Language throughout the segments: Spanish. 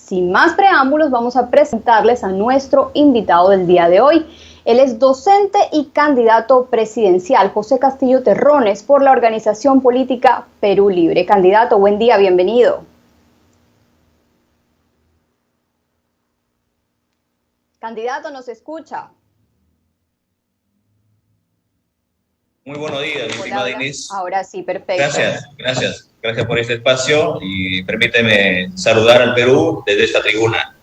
sin más preámbulos, vamos a presentarles a nuestro invitado del día de hoy. Él es docente y candidato presidencial, José Castillo Terrones, por la organización política Perú Libre. Candidato, buen día, bienvenido. Candidato, ¿nos escucha? Muy buenos días, mi estimada Inés. Ahora sí, perfecto. Gracias por este espacio y permíteme saludar al Perú desde esta tribuna.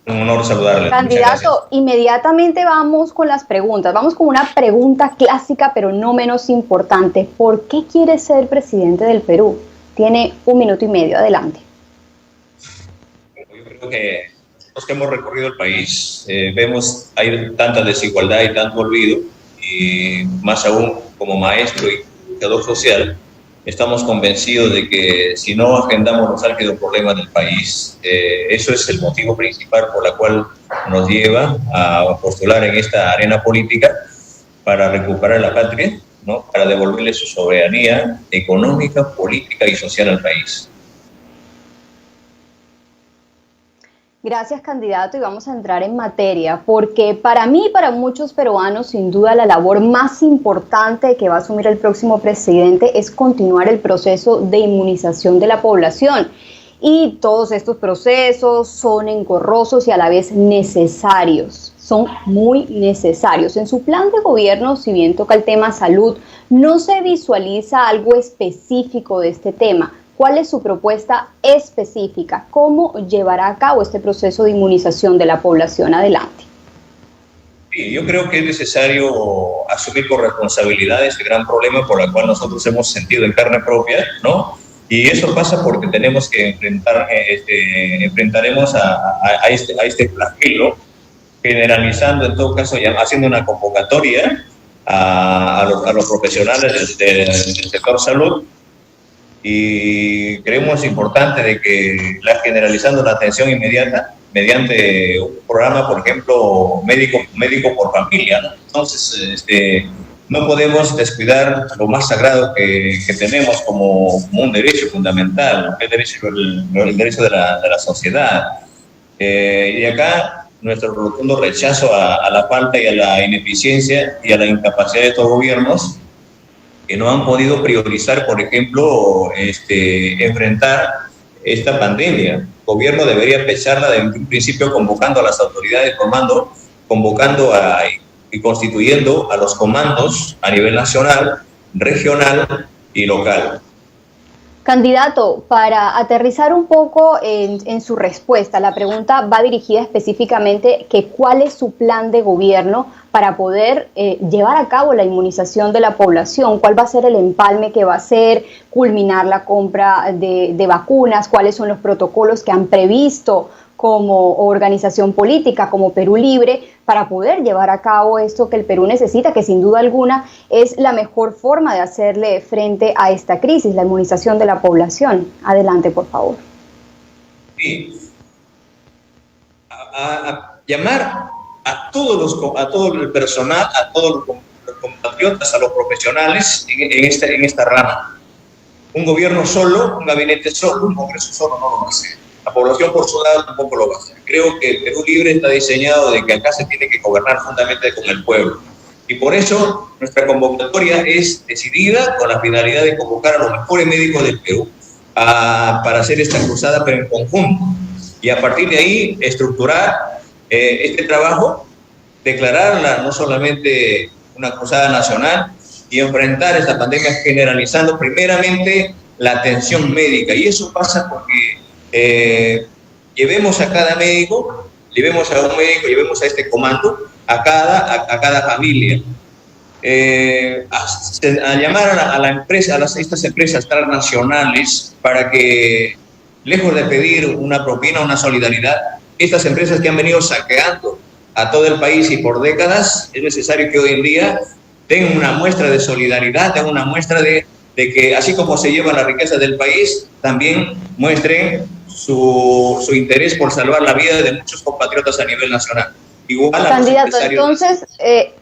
Un honor saludarle. Candidato, inmediatamente vamos con las preguntas. Vamos con una pregunta clásica, pero no menos importante. ¿Por qué quiere ser presidente del Perú? Tiene 1 minuto y medio, adelante. Yo creo que los que hemos recorrido el país, vemos hay tanta desigualdad y tanto olvido, y más aún como maestro y educador social, estamos convencidos de que si no agendamos los álgidos problemas del país, eso es el motivo principal por el cual nos lleva a postular en esta arena política para recuperar la patria, ¿no? Para devolverle su soberanía económica, política y social al país. Gracias, candidato, y vamos a entrar en materia, porque para mí y para muchos peruanos, sin duda, la labor más importante que va a asumir el próximo presidente es continuar el proceso de inmunización de la población. Y todos estos procesos son engorrosos y a la vez necesarios, son muy necesarios. En su plan de gobierno, si bien toca el tema salud, no se visualiza algo específico de este tema. ¿Cuál es su propuesta específica? ¿Cómo llevará a cabo este proceso de inmunización de la población? Adelante. Sí, yo creo que es necesario asumir con responsabilidad este gran problema por el cual nosotros hemos sentido en carne propia, ¿no? Y eso pasa porque tenemos que enfrentaremos a este flagelo, generalizando en todo caso, ya haciendo una convocatoria a los profesionales del sector salud. Y creemos importante de que generalizando la atención inmediata mediante un programa, por ejemplo, médico por familia, ¿no? Entonces, no podemos descuidar lo más sagrado que tenemos como un derecho fundamental, el derecho de la sociedad. Y acá nuestro rotundo rechazo a la falta y a la ineficiencia y a la incapacidad de estos gobiernos que no han podido priorizar, por ejemplo, enfrentar esta pandemia. El gobierno debería empezarla desde un principio convocando a las autoridades de comando, y constituyendo a los comandos a nivel nacional, regional y local. Candidato, para aterrizar un poco en su respuesta, la pregunta va dirigida específicamente que cuál es su plan de gobierno para poder llevar a cabo la inmunización de la población, cuál va a ser el empalme que va a hacer, culminar la compra de vacunas, cuáles son los protocolos que han previsto como organización política, como Perú Libre, para poder llevar a cabo esto que el Perú necesita, que sin duda alguna es la mejor forma de hacerle frente a esta crisis, la inmunización de la población. Adelante, por favor. Sí. A llamar a todo el personal, a todos los compatriotas, a los profesionales en esta rama. Un gobierno solo, un gabinete solo, un congreso solo no lo va a hacer. La población por su lado tampoco lo va a hacer. Creo que el Perú Libre está diseñado de que acá se tiene que gobernar juntamente con el pueblo. Y por eso nuestra convocatoria es decidida con la finalidad de convocar a los mejores médicos del Perú para hacer esta cruzada, pero en conjunto. Y a partir de ahí estructurar este trabajo, declararla no solamente una cruzada nacional y enfrentar esta pandemia generalizando primeramente la atención médica. Y eso pasa porque llevemos a cada médico, llevemos a un médico, llevemos a este comando, a cada familia. A llamar a la empresa, estas empresas transnacionales para que, lejos de pedir una propina, una solidaridad, estas empresas que han venido saqueando a todo el país y por décadas, es necesario que hoy en día den una muestra de solidaridad, den una muestra de que así como se lleva la riqueza del país, también muestren su interés por salvar la vida de muchos compatriotas a nivel nacional. Igual candidato, entonces,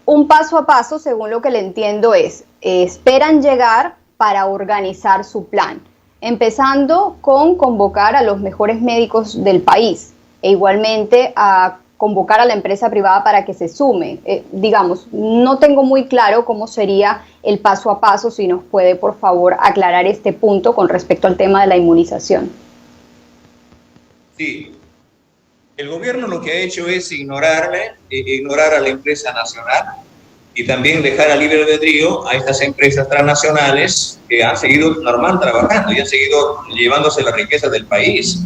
un paso a paso, según lo que le entiendo, esperan llegar para organizar su plan, empezando con convocar a los mejores médicos del país. e igualmente a convocar a la empresa privada para que se sume. Digamos, no tengo muy claro cómo sería el paso a paso, si nos puede por favor aclarar este punto con respecto al tema de la inmunización. Sí, el gobierno lo que ha hecho es ignorar a la empresa nacional y también dejar a libre albedrío a estas empresas transnacionales que han seguido normal trabajando y han seguido llevándose la riqueza del país.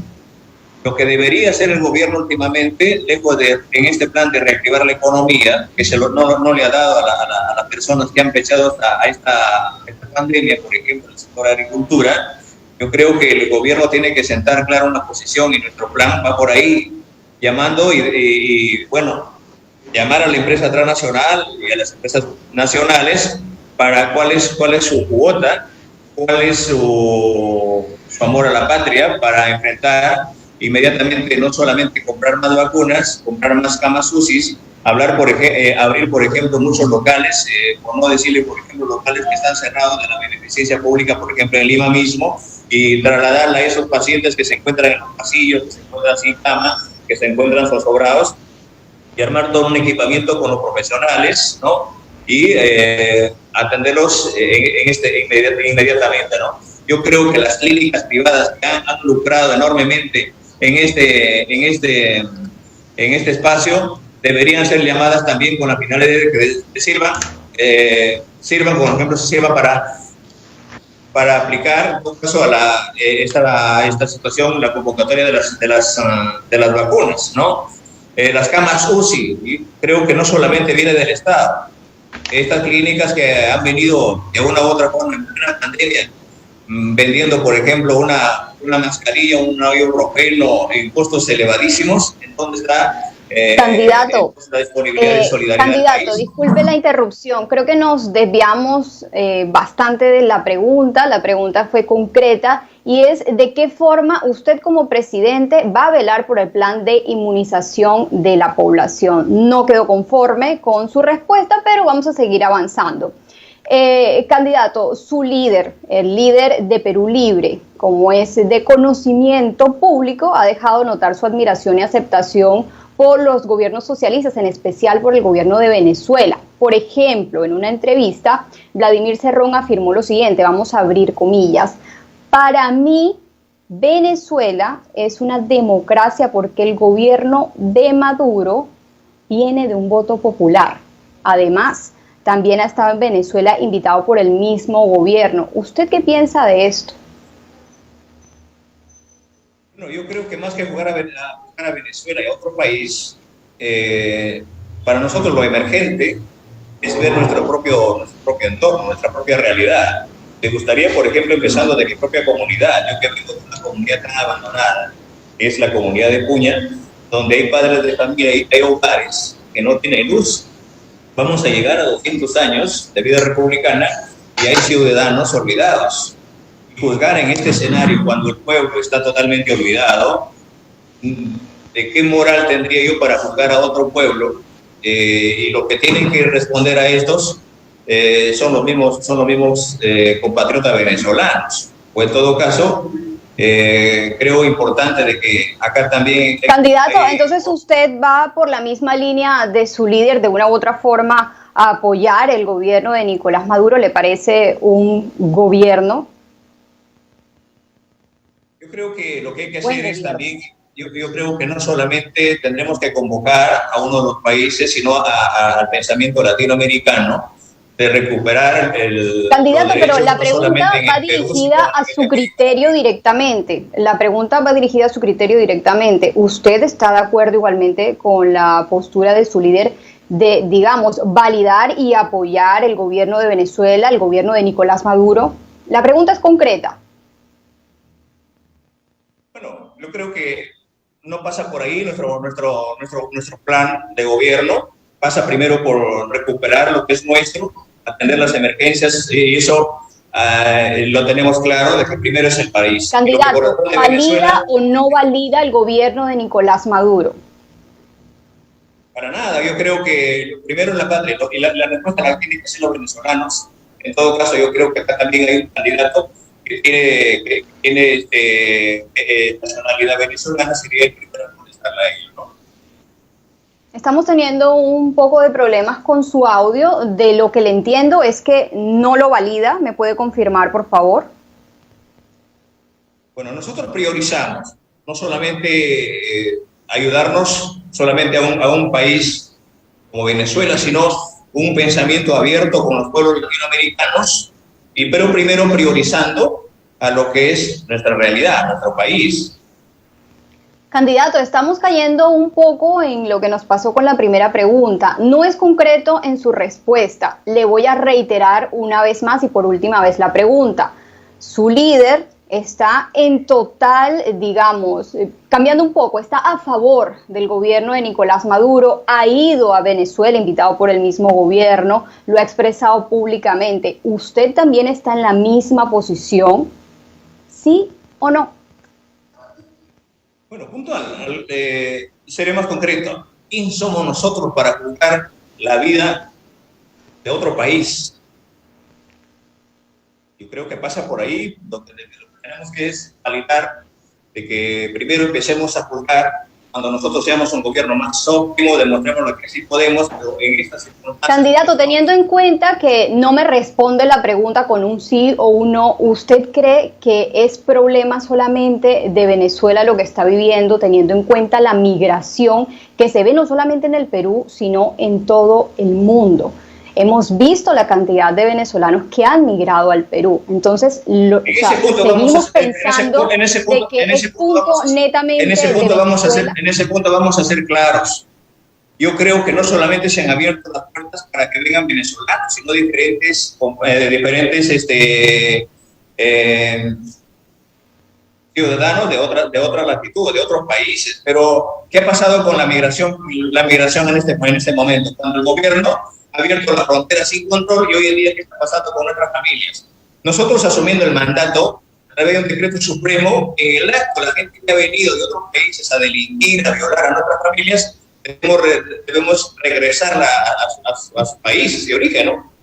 Lo que debería hacer el gobierno últimamente, lejos de, en este plan de reactivar la economía, que no le ha dado a las personas que han pechado a esta pandemia, por ejemplo, el sector de agricultura, yo creo que el gobierno tiene que sentar clara una posición y nuestro plan va por ahí, llamando bueno, llamar a la empresa transnacional y a las empresas nacionales para cuál es su cuota, cuál es su amor a la patria para enfrentar inmediatamente, no solamente comprar más vacunas, comprar más camas UCI, abrir, por ejemplo, muchos locales, por no decirle, por ejemplo, locales que están cerrados de la beneficencia pública, por ejemplo, en Lima mismo, y trasladarla a esos pacientes que se encuentran en los pasillos, que se encuentran sin cama, que se encuentran zozobrados, y armar todo un equipamiento con los profesionales, ¿no? Y atenderlos inmediatamente, ¿no? Yo creo que las clínicas privadas que han lucrado enormemente en este espacio deberían ser llamadas también con la finalidad de que sirvan, por ejemplo, para aplicar, en todo caso, a esta situación, la convocatoria de las vacunas, ¿no? Las camas UCI, y creo que no solamente viene del Estado. Estas clínicas que han venido de una u otra forma en plena pandemia, vendiendo, por ejemplo, una mascarilla, un ibuprofeno en costos elevadísimos, entonces está candidato, la disponibilidad de solidaridad. Candidato, disculpe la interrupción, creo que nos desviamos bastante de la pregunta fue concreta y es de qué forma usted como presidente va a velar por el plan de inmunización de la población. No quedó conforme con su respuesta, pero vamos a seguir avanzando. Candidato, su líder, el líder de Perú Libre, como es de conocimiento público, ha dejado notar su admiración y aceptación por los gobiernos socialistas, en especial por el gobierno de Venezuela. Por ejemplo, en una entrevista, Vladimir Cerrón afirmó lo siguiente, vamos a abrir comillas: para mí, Venezuela es una democracia porque el gobierno de Maduro viene de un voto popular. Además, también ha estado en Venezuela invitado por el mismo gobierno. ¿Usted qué piensa de esto? Bueno, yo creo que más que jugar a Venezuela y a otro país, para nosotros lo emergente es ver nuestro propio entorno, nuestra propia realidad. Me gustaría, por ejemplo, empezando de mi propia comunidad, yo que vengo de una comunidad tan abandonada, que es la comunidad de Puña, donde hay padres de familia y hay hogares que no tienen luz. Vamos a llegar a 200 años de vida republicana y hay ciudadanos olvidados. Y juzgar en este escenario cuando el pueblo está totalmente olvidado, ¿de qué moral tendría yo para juzgar a otro pueblo? Y lo que tienen que responder a estos son los mismos compatriotas venezolanos. O en todo caso, creo importante de que acá también... Candidato, entonces usted va por la misma línea de su líder, de una u otra forma, a apoyar el gobierno de Nicolás Maduro. ¿Le parece un gobierno? Yo creo que lo que hay que hacer es también... Yo creo que no solamente tendremos que convocar a uno de los países, sino al pensamiento latinoamericano, de recuperar el... Candidato, pero la pregunta va dirigida a su criterio directamente. ¿Usted está de acuerdo igualmente con la postura de su líder de, digamos, validar y apoyar el gobierno de Venezuela, el gobierno de Nicolás Maduro? La pregunta es concreta. Bueno, yo creo que no pasa por ahí nuestro plan de gobierno. Pasa primero por recuperar lo que es nuestro, atender las emergencias, y eso lo tenemos claro, de que primero es el país. Candidato, ¿valida o no valida el gobierno de Nicolás Maduro? Para nada, yo creo que primero es la patria, y la respuesta la tienen que ser los venezolanos. En todo caso, yo creo que acá también hay un candidato que tiene nacionalidad venezolana, sería el primer contestarle a ello, ¿no? Estamos teniendo un poco de problemas con su audio. De lo que le entiendo es que no lo valida. ¿Me puede confirmar, por favor? Bueno, nosotros priorizamos no solamente ayudarnos solamente a un país como Venezuela, sino un pensamiento abierto con los pueblos latinoamericanos, pero primero priorizando a lo que es nuestra realidad, nuestro país. Candidato, estamos cayendo un poco en lo que nos pasó con la primera pregunta. No es concreto en su respuesta. Le voy a reiterar una vez más y por última vez la pregunta. Su líder está en total, digamos, cambiando un poco, está a favor del gobierno de Nicolás Maduro, ha ido a Venezuela invitado por el mismo gobierno, lo ha expresado públicamente. ¿Usted también está en la misma posición? ¿Sí o no? Bueno, puntual, seré más concreto. ¿Quién somos nosotros para juzgar la vida de otro país? Yo creo que pasa por ahí, lo que tenemos que es validar de que primero empecemos a juzgar cuando nosotros seamos un gobierno más óptimo, demostremos lo que sí podemos, pero en estas circunstancias... Candidato, teniendo en cuenta que no me responde la pregunta con un sí o un no, ¿usted cree que es problema solamente de Venezuela lo que está viviendo, teniendo en cuenta la migración que se ve no solamente en el Perú, sino en todo el mundo? Hemos visto la cantidad de venezolanos que han migrado al Perú. Entonces, seguimos pensando de que es punto netamente en ese punto vamos a ser claros. Yo creo que no solamente se han abierto las puertas para que vengan venezolanos, sino diferentes ciudadanos de otra latitud, de otros países. Pero, ¿qué ha pasado con la migración en este momento? Cuando el gobierno ha abierto las fronteras sin control, y hoy en día, ¿qué está pasando con nuestras familias? Nosotros, asumiendo el mandato, a través de un decreto supremo, en el acto, la gente que ha venido de otros países a delinquir, a violar a nuestras familias, debemos regresar a sus países de origen, ¿no?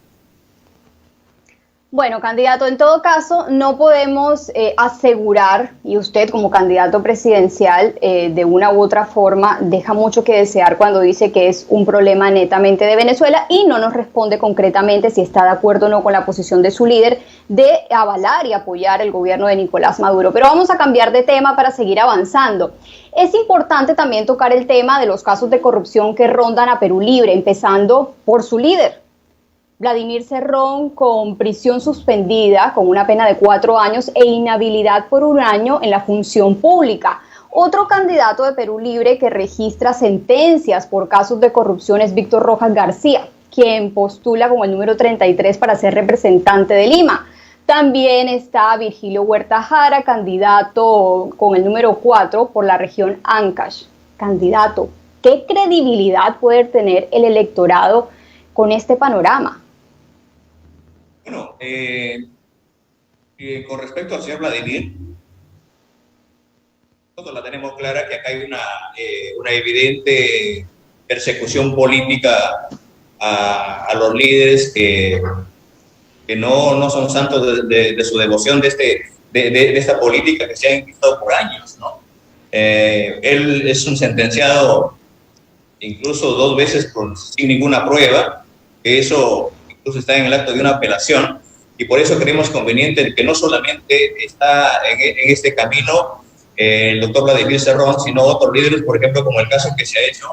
Bueno, candidato, en todo caso, no podemos asegurar, y usted como candidato presidencial, de una u otra forma, deja mucho que desear cuando dice que es un problema netamente de Venezuela y no nos responde concretamente si está de acuerdo o no con la posición de su líder de avalar y apoyar el gobierno de Nicolás Maduro. Pero vamos a cambiar de tema para seguir avanzando. Es importante también tocar el tema de los casos de corrupción que rondan a Perú Libre, empezando por su líder, Vladimir Cerrón, con prisión suspendida, con una pena de 4 años e inhabilidad por 1 año en la función pública. Otro candidato de Perú Libre que registra sentencias por casos de corrupción es Víctor Rojas García, quien postula como el número 33 para ser representante de Lima. También está Virgilio Huerta Jara, candidato con el número 4 por la región Ancash. Candidato, ¿qué credibilidad puede tener el electorado con este panorama? Bueno, con respecto al señor Vladimir, nosotros la tenemos clara que acá hay una evidente persecución política a los líderes que no son santos de su devoción de esta política que se ha inquistado por años, ¿no? Él es un sentenciado incluso 2 veces sin ninguna prueba, que eso incluso está en el acto de una apelación, y por eso creemos conveniente que no solamente está en este camino el doctor Vladimir Cerrón, sino otros líderes, por ejemplo, como el caso que se ha hecho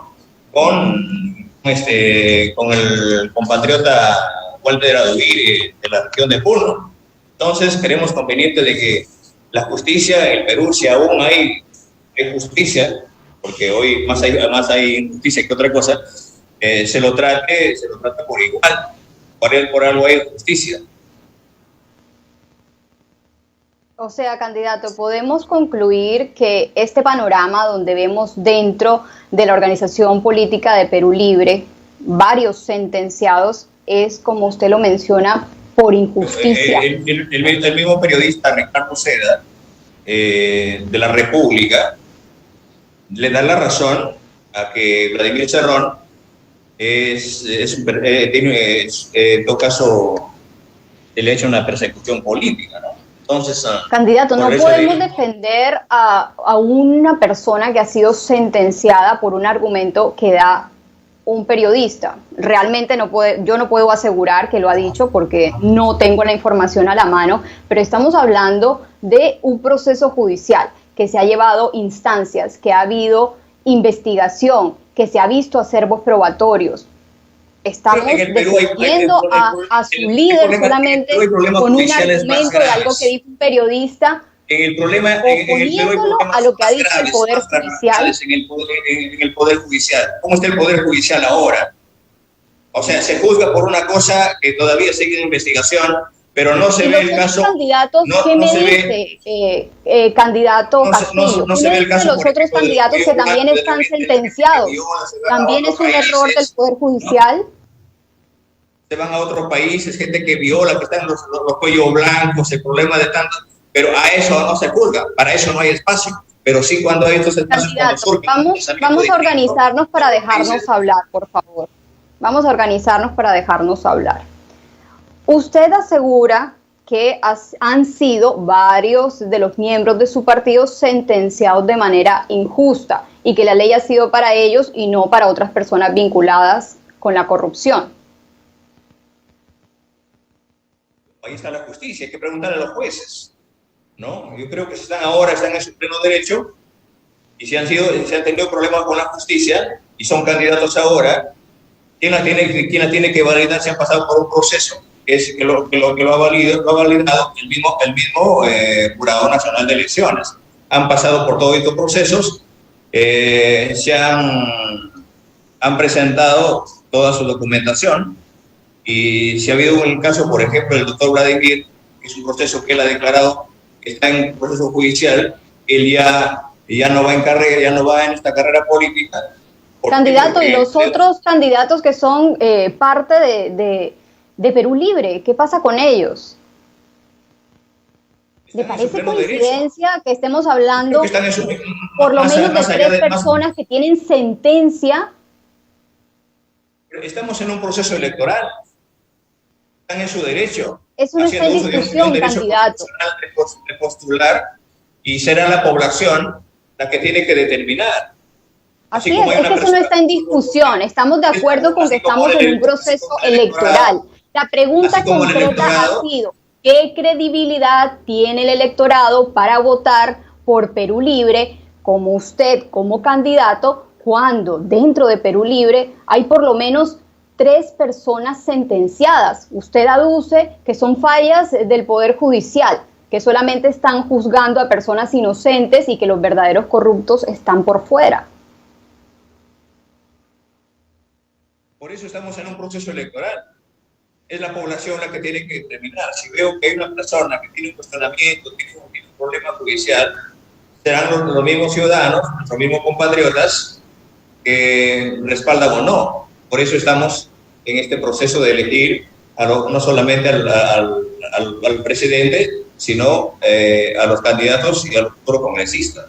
con el compatriota Walter Aduvir de la región de Puno. Entonces, creemos conveniente de que la justicia en Perú, si aún hay justicia, porque hoy más hay injusticia que otra cosa, se lo trate por igual. Por algo hay justicia. O sea, candidato, podemos concluir que este panorama donde vemos dentro de la organización política de Perú Libre varios sentenciados es, como usted lo menciona, por injusticia. El mismo periodista Ricardo Seda, de la República, le da la razón a que Vladimir Cerrón en todo caso, le ha hecho una persecución política, ¿no? Entonces, candidato, no podemos defender a una persona que ha sido sentenciada por un argumento que da un periodista. Realmente yo no puedo asegurar que lo ha dicho porque no tengo la información a la mano, pero estamos hablando de un proceso judicial que se ha llevado instancias, que ha habido investigación, que se ha visto acervos probatorios. Estamos defendiendo a su líder solamente con un argumento de algo que dijo un periodista, oponiéndolo a lo que ha dicho el Poder Judicial. En el Poder Judicial. ¿Cómo está el Poder Judicial ahora? O sea, se juzga por una cosa que todavía sigue en investigación, pero no se ve el caso. Candidatos, ¿qué me dice, candidato Castillo? No se ve el caso de los otros candidatos que también están sentenciados. ¿También es un error del Poder Judicial? Se van a otros países, gente que viola, que están los cuellos blancos, el problema de tanto, pero a eso no se juzga, para eso no hay espacio. Pero sí cuando hay estos espacios. Vamos a organizarnos para dejarnos hablar, por favor. Vamos a organizarnos para dejarnos hablar. Usted asegura que han sido varios de los miembros de su partido sentenciados de manera injusta y que la ley ha sido para ellos y no para otras personas vinculadas con la corrupción. Ahí está la justicia, hay que preguntarle a los jueces, ¿no? Yo creo que están en su pleno derecho y si han tenido problemas con la justicia y son candidatos ahora, ¿quién la tiene que validar si han pasado por un proceso? Que lo ha validado el mismo Jurado Nacional de Elecciones. Han pasado por todos estos procesos, se han presentado toda su documentación y si ha habido un caso, por ejemplo, el doctor Vladimir, que es un proceso que él ha declarado que está en proceso judicial, él ya no va en esta carrera política. Candidato, y los otros candidatos que son parte de Perú Libre, ¿qué pasa con ellos? ¿Le parece coincidencia que estemos hablando por lo menos de 3 personas que tienen sentencia? Estamos en un proceso electoral. Están en su derecho. Eso no está en discusión, candidato. De postular y será la población la que tiene que determinar. Así es que eso no está en discusión. Estamos de acuerdo con que estamos en un proceso electoral. La pregunta concreta ha sido, ¿qué credibilidad tiene el electorado para votar por Perú Libre, como usted, como candidato, cuando dentro de Perú Libre hay por lo menos 3 personas sentenciadas? Usted aduce que son fallas del Poder Judicial, que solamente están juzgando a personas inocentes y que los verdaderos corruptos están por fuera. Por eso estamos en un proceso electoral. Es la población la que tiene que determinar. Si veo que hay una persona que tiene un cuestionamiento, tiene un problema judicial, serán los mismos ciudadanos, los mismos compatriotas que respaldan o no. Por eso estamos en este proceso de elegir no solamente al presidente, sino a los candidatos y a los futuros congresistas.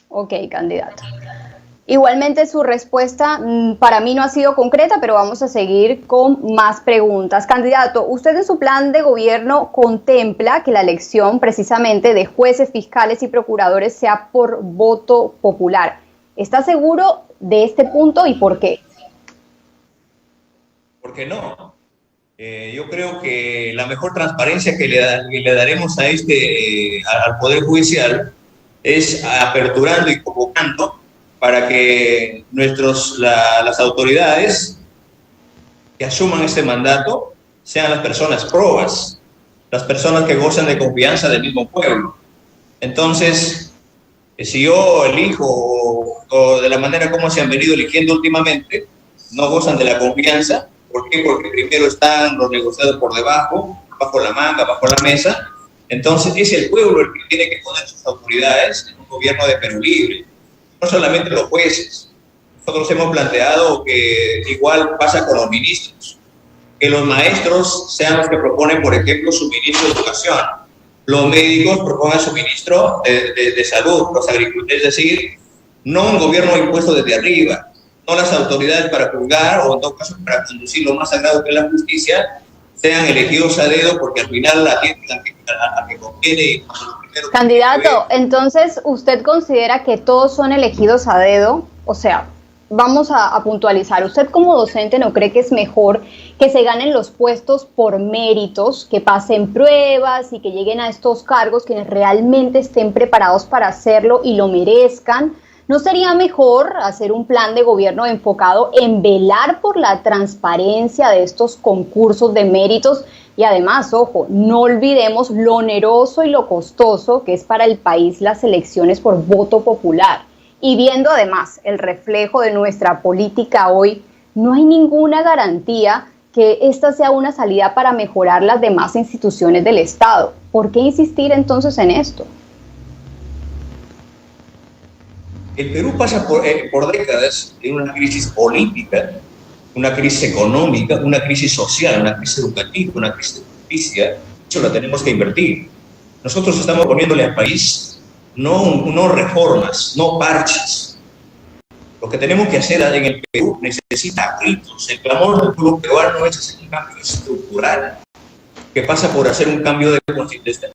Ok, candidato. Igualmente su respuesta para mí no ha sido concreta, pero vamos a seguir con más preguntas. Candidato, usted en su plan de gobierno contempla que la elección precisamente de jueces, fiscales y procuradores sea por voto popular. ¿Está seguro de este punto y por qué? ¿Por qué no? Yo creo que la mejor transparencia que le daremos al Poder Judicial es aperturando y convocando para que las autoridades que asuman este mandato sean las personas probas, las personas que gozan de confianza del mismo pueblo. Entonces, si yo elijo o de la manera como se han venido eligiendo últimamente, no gozan de la confianza. ¿Por qué? Porque primero están los negociados por debajo, bajo la manga, bajo la mesa. Entonces, es el pueblo el que tiene que poner sus autoridades en un gobierno de Perú Libre. No solamente los jueces. Nosotros hemos planteado que igual pasa con los ministros, que los maestros sean los que proponen, por ejemplo, su ministro de Educación, los médicos propongan su ministro de Salud, los agricultores, es decir, no un gobierno impuesto desde arriba, no las autoridades para juzgar o en todo caso para conducir lo más sagrado que es la justicia, sean elegidos a dedo porque al final atienden a que conviene. Candidato, entonces, ¿usted considera que todos son elegidos a dedo? O sea, vamos a puntualizar. ¿Usted como docente no cree que es mejor que se ganen los puestos por méritos, que pasen pruebas y que lleguen a estos cargos quienes realmente estén preparados para hacerlo y lo merezcan? ¿No sería mejor hacer un plan de gobierno enfocado en velar por la transparencia de estos concursos de méritos? Y además, ojo, no olvidemos lo oneroso y lo costoso que es para el país las elecciones por voto popular. Y viendo además el reflejo de nuestra política hoy, no hay ninguna garantía que esta sea una salida para mejorar las demás instituciones del Estado. ¿Por qué insistir entonces en esto? El Perú pasa por décadas en una crisis política, una crisis económica, una crisis social, una crisis educativa, una crisis de justicia. Eso la tenemos que invertir. Nosotros estamos poniéndole al país no reformas, no parches. Lo que tenemos que hacer en el Perú necesita gritos. El clamor del pueblo peruano es hacer un cambio estructural que pasa por hacer un cambio de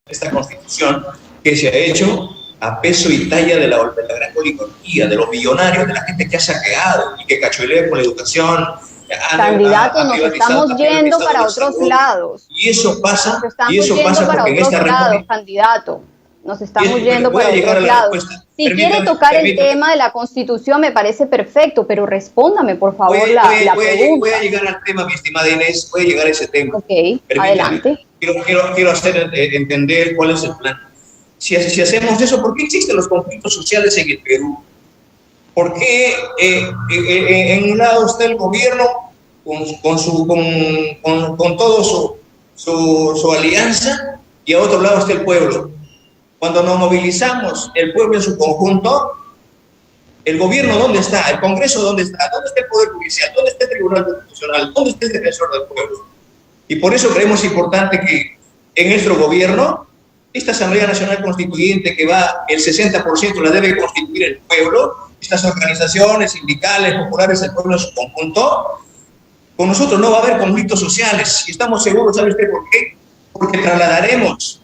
esta constitución que se ha hecho a peso y talla de la gran oligarquía, de los millonarios, de la gente que ha saqueado y que cachuelea con la educación. Candidato, nos estamos yendo para otros lados. Y eso pasa, porque en esta reforma... Candidato, nos estamos yendo para otros lados. Si quiere tocar el tema de la Constitución, me parece perfecto, pero respóndame, por favor, la pregunta. Voy a llegar al tema, mi estimada Inés, voy a llegar a ese tema. Ok, adelante. Quiero hacer entender cuál es el plan. Si hacemos eso, ¿por qué existen los conflictos sociales en el Perú? ¿Por qué en un lado está el gobierno con todo su alianza y a otro lado está el pueblo? Cuando nos movilizamos, el pueblo en su conjunto, ¿el gobierno dónde está? ¿El Congreso dónde está? ¿Dónde está el Poder Judicial? ¿Dónde está el Tribunal Constitucional? ¿Dónde está el Defensor del Pueblo? Y por eso creemos importante que en nuestro gobierno, esta Asamblea Nacional Constituyente que va, el 60% la debe constituir el pueblo, estas organizaciones sindicales, populares, el pueblo en su conjunto, con nosotros no va a haber conflictos sociales. Y estamos seguros, ¿sabe usted por qué? Porque trasladaremos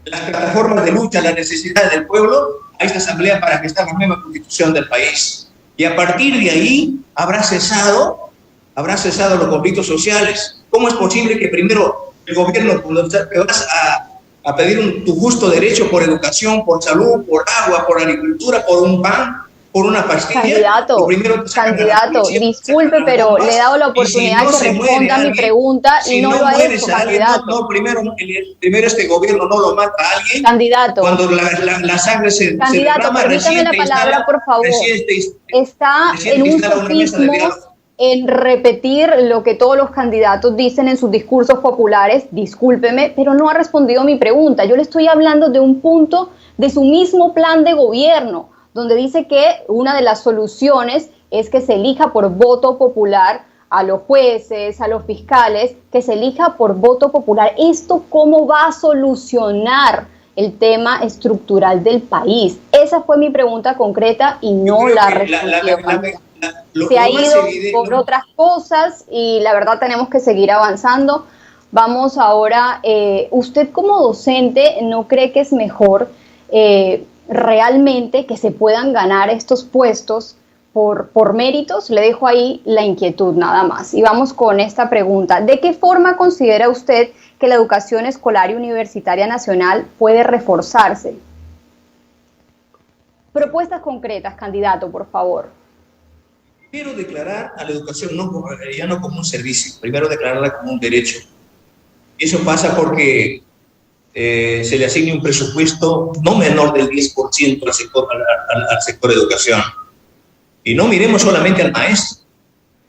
las plataformas de lucha, las necesidades del pueblo a esta Asamblea para que esta nueva constitución del país. Y a partir de ahí habrá cesado los conflictos sociales. ¿Cómo es posible que primero el gobierno, cuando te vas a pedir tu justo derecho por educación, por salud, por agua, por agricultura, por un pan, por una pastilla? Candidato, disculpe, pero le he dado la oportunidad que responda a mi pregunta y no lo ha hecho, candidato. Primero este gobierno no lo mata a alguien. Candidato. Cuando la sangre se derrama, permítame la palabra, por favor. Está en un sofismo en repetir lo que todos los candidatos dicen en sus discursos populares. Discúlpeme, pero no ha respondido a mi pregunta. Yo le estoy hablando de un punto de su mismo plan de gobierno, donde dice que una de las soluciones es que se elija por voto popular a los jueces, a los fiscales, que se elija por voto popular. ¿Esto cómo va a solucionar el tema estructural del país? Esa fue mi pregunta concreta y no la respondió. Se ha ido por otras cosas y la verdad tenemos que seguir avanzando. Vamos ahora, usted como docente, ¿no cree que es mejor realmente que se puedan ganar estos puestos por méritos? Le dejo ahí la inquietud nada más. Y vamos con esta pregunta. ¿De qué forma considera usted que la educación escolar y universitaria nacional puede reforzarse? Propuestas concretas, candidato, por favor. Primero declarar a la educación ya no como un servicio, primero declararla como un derecho. Y eso pasa porque se le asigne un presupuesto no menor del 10% al sector educación. Y no miremos solamente al maestro,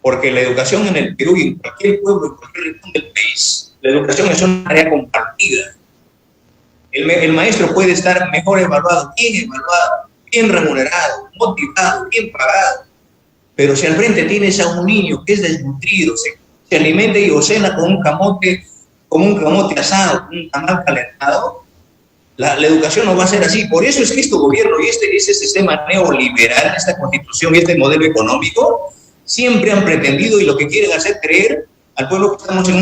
porque la educación en el Perú y en cualquier pueblo, en cualquier rincón del país, la educación es una área compartida. El maestro puede estar mejor evaluado, bien remunerado, motivado, bien pagado, pero si al frente tienes a un niño que es desnutrido, se alimenta y cena con un camote asado, un tamal calentado, la educación no va a ser así. Por eso es que este gobierno y ese sistema neoliberal, esta constitución y este modelo económico, siempre han pretendido y lo que quieren hacer creer al pueblo que estamos que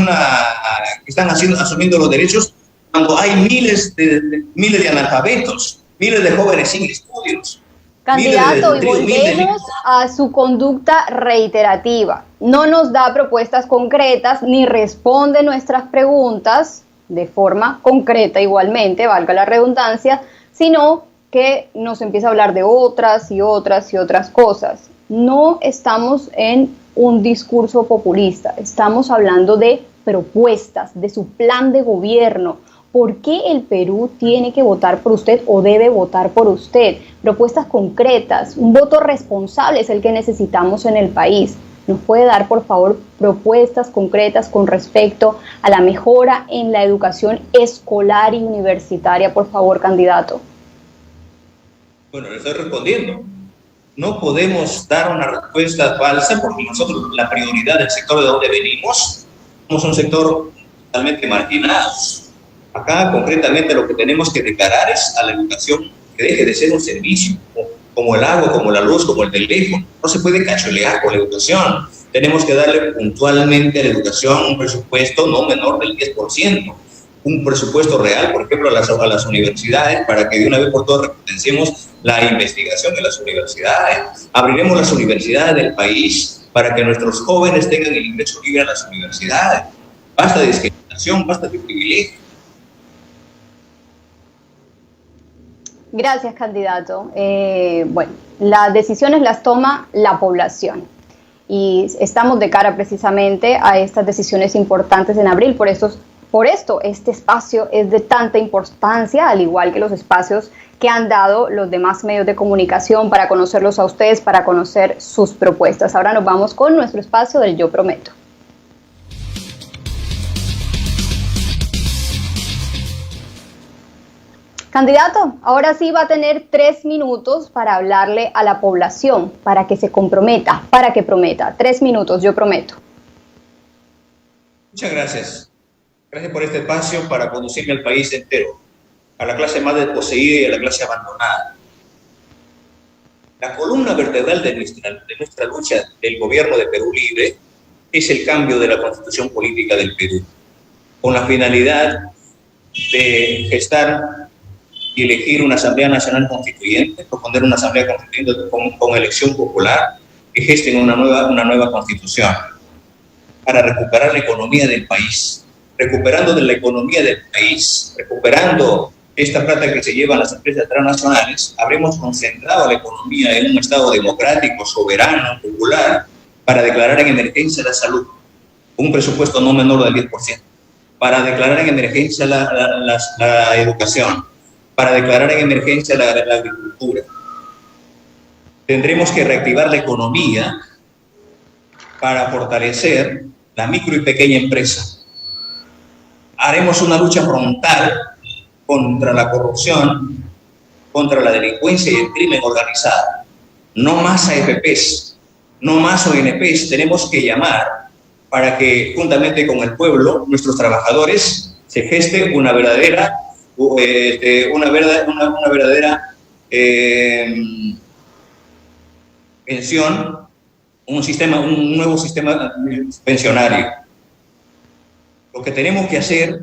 están asumiendo los derechos cuando hay miles de analfabetos, miles de jóvenes sin estudios. Candidato, y volvemos a su conducta reiterativa. No nos da propuestas concretas ni responde nuestras preguntas de forma concreta igualmente, valga la redundancia, sino que nos empieza a hablar de otras y otras y otras cosas. No estamos en un discurso populista, estamos hablando de propuestas, de su plan de gobierno. ¿Por qué el Perú tiene que votar por usted o debe votar por usted? Propuestas concretas, un voto responsable es el que necesitamos en el país. ¿Nos puede dar, por favor, propuestas concretas con respecto a la mejora en la educación escolar y universitaria, por favor, candidato? Bueno, le estoy respondiendo. No podemos dar una respuesta falsa porque nosotros, la prioridad del sector de donde venimos, somos un sector totalmente marginado. Acá, concretamente, lo que tenemos que declarar es a la educación que deje de ser un servicio, como el agua, como la luz, como el teléfono. No se puede cacholear con la educación. Tenemos que darle puntualmente a la educación un presupuesto no menor del 10%. Un presupuesto real, por ejemplo, a las universidades, para que de una vez por todas repotenciemos la investigación de las universidades. Abriremos las universidades del país para que nuestros jóvenes tengan el ingreso libre a las universidades. Basta de discriminación, basta de privilegio. Gracias, candidato. Bueno, las decisiones las toma la población y estamos de cara precisamente a estas decisiones importantes en abril. Por esto este espacio es de tanta importancia, al igual que los espacios que han dado los demás medios de comunicación para conocerlos a ustedes, para conocer sus propuestas. Ahora nos vamos con nuestro espacio del Yo Prometo. Candidato, ahora sí va a tener 3 minutos para hablarle a la población, para que se comprometa, para que prometa. 3 minutos, yo prometo. Muchas gracias. Gracias por este espacio para conducirme al país entero, a la clase más desposeída y a la clase abandonada. La columna vertebral de nuestra lucha del gobierno de Perú Libre es el cambio de la constitución política del Perú, con la finalidad de gestar y elegir una Asamblea Nacional Constituyente, proponer una Asamblea Constituyente con elección popular que geste una nueva Constitución para recuperar la economía del país. Recuperando de la economía del país, recuperando esta plata que se llevan las empresas transnacionales, habremos concentrado la economía en un Estado democrático, soberano, popular, para declarar en emergencia la salud, un presupuesto no menor del 10%, para declarar en emergencia la educación, para declarar en emergencia la agricultura. Tendremos que reactivar la economía para fortalecer la micro y pequeña empresa. Haremos una lucha frontal contra la corrupción, contra la delincuencia y el crimen organizado. No más AFPs, no más ONPs. Tenemos que llamar para que, juntamente con el pueblo, nuestros trabajadores, se geste una verdadera pensión, un nuevo sistema pensionario. Lo que tenemos que hacer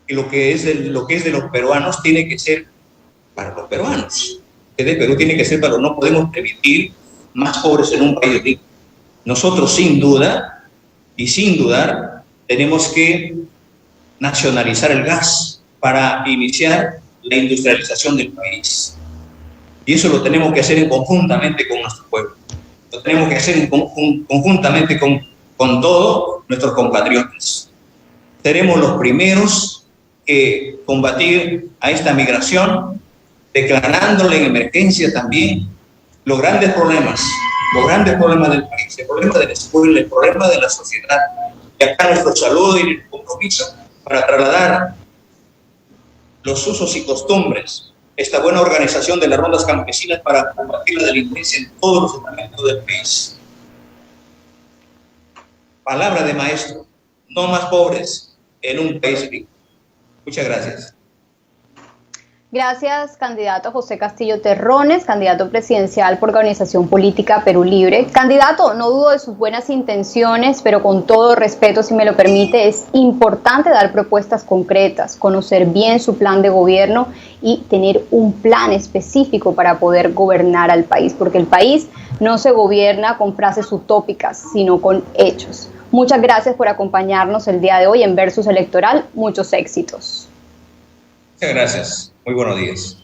y lo que es de los peruanos tiene que ser para los peruanos. Lo que es de Perú tiene que ser para los. No podemos permitir más pobres en un país rico. Nosotros, sin duda y sin dudar, tenemos que nacionalizar el gas para iniciar la industrialización del país. Y eso lo tenemos que hacer conjuntamente con nuestro pueblo. Lo tenemos que hacer conjuntamente con todos nuestros compatriotas. Seremos los primeros que combatir a esta migración, declarándole en emergencia también los grandes problemas del país, el problema de la escuela, el problema de la sociedad. Y acá nuestro saludo y el compromiso para trasladar los usos y costumbres, esta buena organización de las rondas campesinas para combatir la delincuencia en todos los estamentos del país. Palabra de maestro, no más pobres en un país rico. Muchas gracias. Gracias, candidato José Castillo Terrones, candidato presidencial por Organización Política Perú Libre. Candidato, no dudo de sus buenas intenciones, pero con todo respeto, si me lo permite, es importante dar propuestas concretas, conocer bien su plan de gobierno y tener un plan específico para poder gobernar al país, porque el país no se gobierna con frases utópicas, sino con hechos. Muchas gracias por acompañarnos el día de hoy en Versus Electoral. Muchos éxitos. Muchas gracias. Muy buenos días.